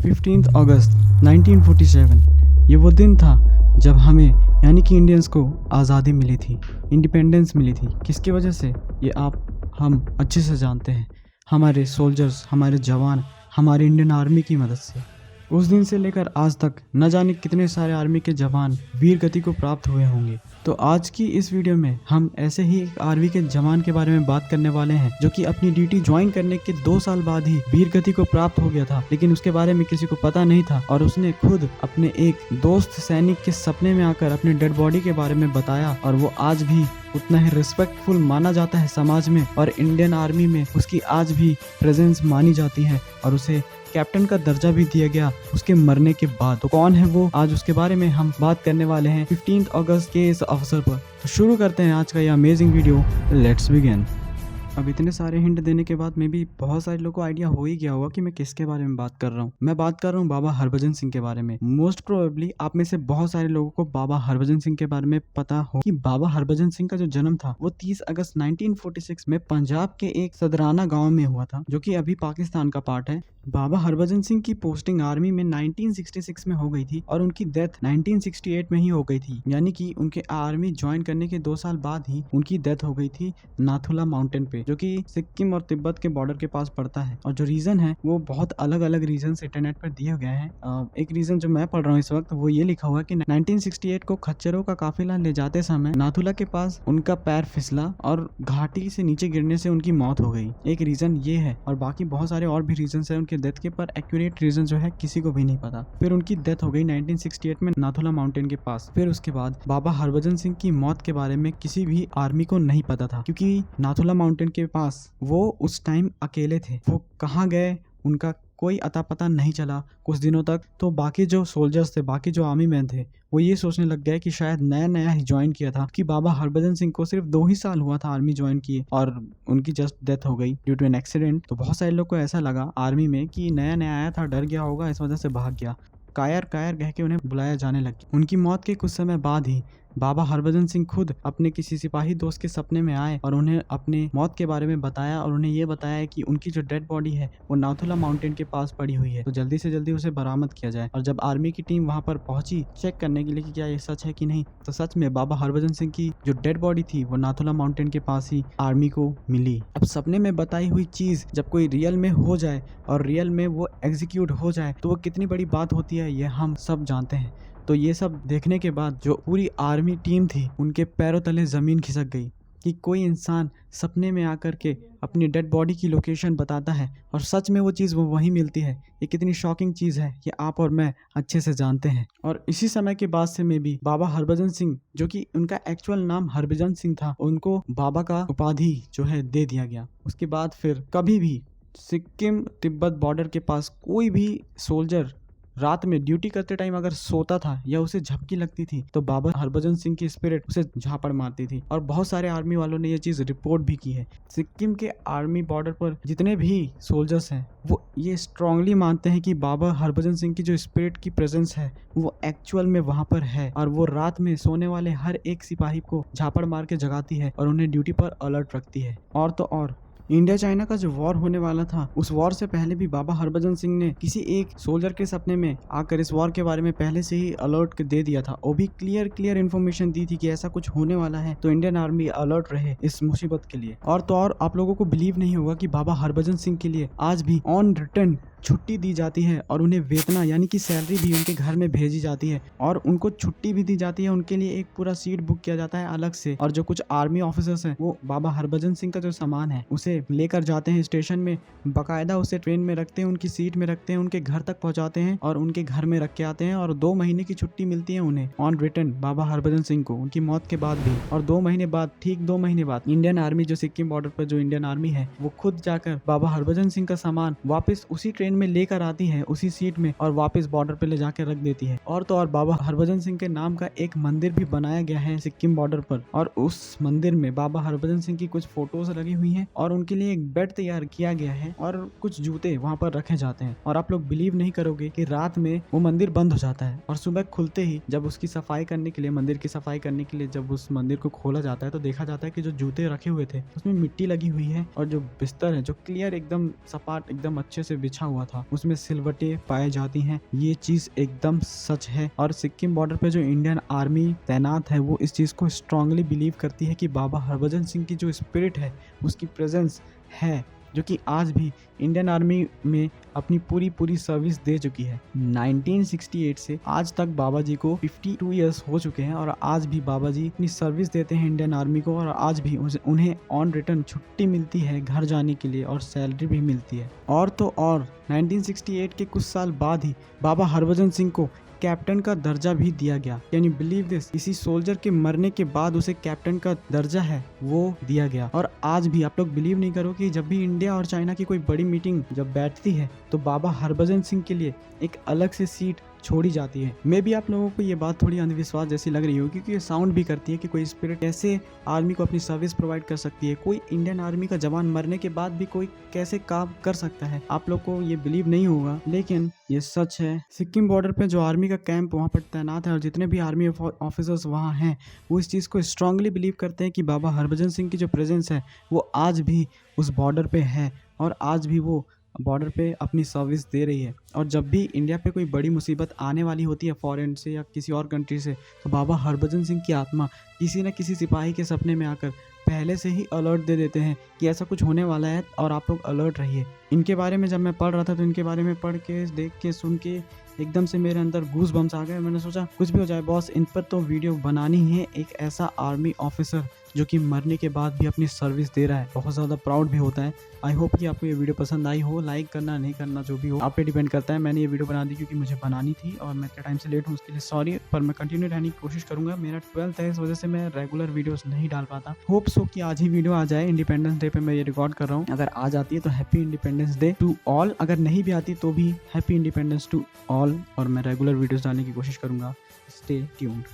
15 अगस्त 1947 ये वो दिन था जब हमें यानी कि इंडियंस को आज़ादी मिली थी, इंडिपेंडेंस मिली थी। किसकी वजह से ये हम अच्छे से जानते हैं। हमारे सोल्जर्स, हमारे जवान, हमारे इंडियन आर्मी की मदद से। उस दिन से लेकर आज तक न जाने कितने सारे आर्मी के जवान वीर गति को प्राप्त हुए होंगे। तो आज की इस वीडियो में हम ऐसे ही एक आर्मी के जवान के बारे में बात करने वाले हैं जो कि अपनी ड्यूटी ज्वाइन करने के 2 साल बाद ही वीर गति को प्राप्त हो गया था, लेकिन उसके बारे में किसी को पता नहीं था और उसने खुद अपने एक दोस्त सैनिक के सपने में आकर अपने डेड बॉडी के बारे में बताया और वो आज भी उतना ही रिस्पेक्टफुल माना जाता है समाज में और इंडियन आर्मी में उसकी आज भी प्रेजेंस मानी जाती है और उसे कैप्टन का दर्जा भी दिया गया उसके मरने के बाद। तो कौन है वो, आज उसके बारे में हम बात करने वाले हैं 15 अगस्त के इस अवसर पर। तो शुरू करते हैं आज का ये अमेजिंग वीडियो। Let's begin. अब इतने सारे हिंट देने के बाद में भी बहुत सारे लोगों को आइडिया हो ही गया होगा कि मैं किसके बारे में बात कर रहा हूँ। मैं बात कर रहा हूँ बाबा हरभजन सिंह के बारे में। मोस्ट प्रोबेबली आप में से बहुत सारे लोगों को बाबा हरभजन सिंह के बारे में पता हो कि बाबा हरभजन सिंह का जो जन्म था वो 30 अगस्त 1946 में पंजाब के एक सदराना गाँव में हुआ था, जो कि अभी पाकिस्तान का पार्ट है। बाबा हरभजन सिंह की पोस्टिंग आर्मी में 1966 में हो गई थी और उनकी डेथ 1968 में ही हो गई थी, यानी कि उनके आर्मी ज्वाइन करने के 2 साल बाद ही उनकी डेथ हो गई थी नाथुला माउंटेन पे, जो कि सिक्किम और तिब्बत के बॉर्डर के पास पड़ता है। और जो रीजन है वो बहुत अलग अलग रीजन इंटरनेट पर दिए गए हैं। एक रीजन जो मैं पढ़ रहा हूँ इस वक्त वो ये लिखा हुआ है कि 1968 को खच्चरों का काफिला ले जाते समय नाथुला के पास उनका पैर फिसला और घाटी से नीचे गिरने से उनकी मौत हो गई। एक रीजन ये है और बाकी बहुत सारे और भी रीजन है उनके डेथ के, पर एक्यूरेट रीजन जो है किसी को भी नहीं पता। फिर उनकी डेथ हो गई 1968 में नाथुला माउंटेन के पास। फिर उसके बाद बाबा हरभजन सिंह की मौत के बारे में किसी भी आर्मी को नहीं पता था, क्योंकि नाथुला माउंटेन के पास वो उस टाइम अकेले थे। वो कहाँ गए उनका कोई अता पता नहीं चला कुछ दिनों तक। तो बाकी जो सोल्जर्स थे, बाकी जो आर्मी मैन थे, वो ये सोचने लग गए कि शायद नया नया ही ज्वाइन किया था, कि बाबा हरभजन सिंह को सिर्फ 2 ही साल हुआ था आर्मी ज्वाइन किए और उनकी जस्ट डेथ हो गई ड्यू टू एन एक्सीडेंट। तो बहुत सारे लोग को ऐसा लगा आर्मी में कि नया नया आया था, डर गया होगा, इस वजह से भाग गया। कायर कायर कह के उन्हें बुलाया जाने लगा। उनकी मौत के कुछ समय बाद ही बाबा हरभजन सिंह खुद अपने किसी सिपाही दोस्त के सपने में आए और उन्हें अपने मौत के बारे में बताया और उन्हें ये बताया कि उनकी जो डेड बॉडी है वो नाथुला माउंटेन के पास पड़ी हुई है, तो जल्दी से जल्दी उसे बरामद किया जाए। और जब आर्मी की टीम वहां पर पहुंची चेक करने के लिए कि क्या ये सच है कि नहीं, तो सच में बाबा हरभजन सिंह की जो डेड बॉडी थी वो नाथुला माउंटेन के पास ही आर्मी को मिली। अब सपने में बताई हुई चीज जब कोई रियल में हो जाए और रियल में वो एग्जीक्यूट हो जाए तो वो कितनी बड़ी बात होती है, ये हम सब जानते हैं। तो ये सब देखने के बाद जो पूरी आर्मी टीम थी उनके पैरों तले ज़मीन खिसक गई कि कोई इंसान सपने में आकर के अपनी डेड बॉडी की लोकेशन बताता है और सच में वो चीज़ वो वहीं मिलती है। ये कितनी शॉकिंग चीज़ है, ये आप और मैं अच्छे से जानते हैं। और इसी समय के बाद से में भी बाबा हरभजन सिंह, जो कि उनका एक्चुअल नाम हरभजन सिंह था, उनको बाबा का उपाधि जो है दे दिया गया। उसके बाद फिर कभी भी सिक्किम तिब्बत बॉर्डर के पास कोई भी सोल्जर रात में ड्यूटी करते टाइम अगर सोता था या उसे झपकी लगती थी तो बाबा हरभजन सिंह की स्पिरिट उसे झापड़ मारती थी। और बहुत सारे आर्मी वालों ने ये चीज़ रिपोर्ट भी की है। सिक्किम के आर्मी बॉर्डर पर जितने भी सोल्जर्स हैं वो ये स्ट्रांगली मानते हैं कि बाबा हरभजन सिंह की जो स्पिरिट की प्रेजेंस है वो एक्चुअल में वहाँ पर है और वो रात में सोने वाले हर एक सिपाही को झापड़ मार के जगाती है और उन्हें ड्यूटी पर अलर्ट रखती है। और तो और इंडिया चाइना का जो वॉर होने वाला था उस वॉर से पहले भी बाबा हरभजन सिंह ने किसी एक सोल्जर के सपने में आकर इस वॉर के बारे में पहले से ही अलर्ट दे दिया था। वो भी क्लियर इन्फॉर्मेशन दी थी कि ऐसा कुछ होने वाला है, तो इंडियन आर्मी अलर्ट रहे इस मुसीबत के लिए। और तो और आप लोगों को बिलीव नहीं होगा कि बाबा हरभजन सिंह के लिए आज भी ऑन रिटर्न छुट्टी दी जाती है और उन्हें वेतना यानी कि सैलरी भी उनके घर में भेजी जाती है और उनको छुट्टी भी दी जाती है। उनके लिए एक पूरा सीट बुक किया जाता है अलग से। और जो कुछ आर्मी ऑफिसर्स हैं वो बाबा हरभजन सिंह का जो सामान है उसे लेकर जाते हैं स्टेशन में, बाकायदा उसे ट्रेन में रखते हैं, उनकी सीट में रखते हैं, उनके घर तक पहुंचाते हैं और उनके घर में रख के आते हैं। और 2 महीने की छुट्टी मिलती है उन्हें ऑन रिटर्न बाबा हरभजन सिंह को उनकी मौत के बाद भी। और 2 महीने बाद, ठीक 2 महीने बाद, इंडियन आर्मी जो सिक्किम बॉर्डर पर जो इंडियन आर्मी है वो खुद जाकर बाबा हरभजन सिंह का सामान वापस उसी ट्रेन में लेकर आती है उसी सीट में और वापस बॉर्डर पे ले जाकर रख देती है। और तो और बाबा हरभजन सिंह के नाम का एक मंदिर भी बनाया गया है सिक्किम बॉर्डर पर और उस मंदिर में बाबा हरभजन सिंह की कुछ फोटोज लगी हुई हैं और उनके उनके लिए एक बेड तैयार किया गया है और कुछ जूते वहाँ पर रखे जाते हैं। और आप लोग बिलीव नहीं करोगे कि रात में वो मंदिर बंद हो जाता है और सुबह खुलते ही जब उसकी सफाई करने के लिए, मंदिर की सफाई करने के लिए जब उस मंदिर को खोला जाता है तो देखा जाता है कि जो जूते रखे हुए थे उसमें मिट्टी लगी हुई है और जो बिस्तर है जो क्लियर एकदम सपाट एकदम अच्छे से बिछा हुआ था उसमें सिलवटें पाई जाती हैं। ये चीज एकदम सच है। और सिक्किम बॉर्डर पे जो इंडियन आर्मी तैनात है वो इस चीज को स्ट्रांगली बिलीव करती है कि बाबा हरभजन सिंह की जो स्पिरिट है, उसकी प्रेजेंस है, जो कि आज भी इंडियन आर्मी में अपनी पूरी सर्विस दे चुकी है। 1968 से आज तक बाबा जी को 52 इयर्स हो चुके हैं और आज भी बाबा जी अपनी सर्विस देते हैं इंडियन आर्मी को और आज भी उन्हें ऑन रिटर्न छुट्टी मिलती है घर जाने के लिए और सैलरी भी मिलती है। और तो और 1968 के कुछ साल बाद ही बाबा हरभजन सिंह को कैप्टन का दर्जा भी दिया गया। यानी बिलीव दिस, किसी सोल्जर के मरने के बाद उसे कैप्टन का दर्जा है वो दिया गया। और आज भी आप लोग बिलीव नहीं करो कि जब भी इंडिया और चाइना की कोई बड़ी मीटिंग जब बैठती है तो बाबा हरभजन सिंह के लिए एक अलग से सीट छोड़ी जाती है। मे भी आप लोगों को ये बात थोड़ी अंधविश्वास जैसी लग रही होगी क्योंकि ये साउंड भी करती है कि कोई स्पिरिट कैसे आर्मी को अपनी सर्विस प्रोवाइड कर सकती है, कोई इंडियन आर्मी का जवान मरने के बाद भी कोई कैसे काम कर सकता है। आप लोग को ये बिलीव नहीं होगा लेकिन ये सच है। सिक्किम बॉर्डर पे जो आर्मी का कैंप वहाँ पर तैनात है और जितने भी आर्मी ऑफिसर्स वहाँ हैं वो इस चीज़ को स्ट्रांगली बिलीव करते हैं कि बाबा हरभजन सिंह की जो प्रेजेंस है वो आज भी उस बॉर्डर पे है और आज भी वो बॉर्डर पे अपनी सर्विस दे रही है। और जब भी इंडिया पे कोई बड़ी मुसीबत आने वाली होती है फॉरेन से या किसी और कंट्री से तो बाबा हरभजन सिंह की आत्मा किसी न किसी सिपाही के सपने में आकर पहले से ही अलर्ट दे देते हैं कि ऐसा कुछ होने वाला है और आप लोग अलर्ट रहिए। इनके बारे में जब मैं पढ़ रहा था तो इनके बारे में पढ़ के, देख के, सुन के एकदम से मेरे अंदर गूज बम्स आ गए। मैंने सोचा कुछ भी हो जाए बॉस, इन पर तो वीडियो बनानी है। एक ऐसा आर्मी ऑफिसर जो कि मरने के बाद भी अपनी सर्विस दे रहा है, बहुत ज़्यादा प्राउड भी होता है। आई होप कि आपको ये वीडियो पसंद आई हो। लाइक करना नहीं करना जो भी हो आप पे डिपेंड करता है। मैंने ये वीडियो बना दी क्योंकि मुझे बनानी थी और मैं इतने टाइम से लेट हूँ उसके लिए सॉरी, पर मैं कंटिन्यू रहने की कोशिश करूंगा। मेरा 12th है इस वजह से मैं रेगुलर वीडियोस नहीं डाल पाता। होप सो कि आज ही वीडियो आ जाए। इंडिपेंडेंस डे पे मैं ये रिकॉर्ड कर रहा हूँ। अगर आ जाती है तो happy independence day to all, अगर नहीं भी आती तो भी हैप्पी इंडिपेंडेंस टू ऑल। और मैं रेगुलर वीडियोस डालने की कोशिश करूंगा। Stay tuned.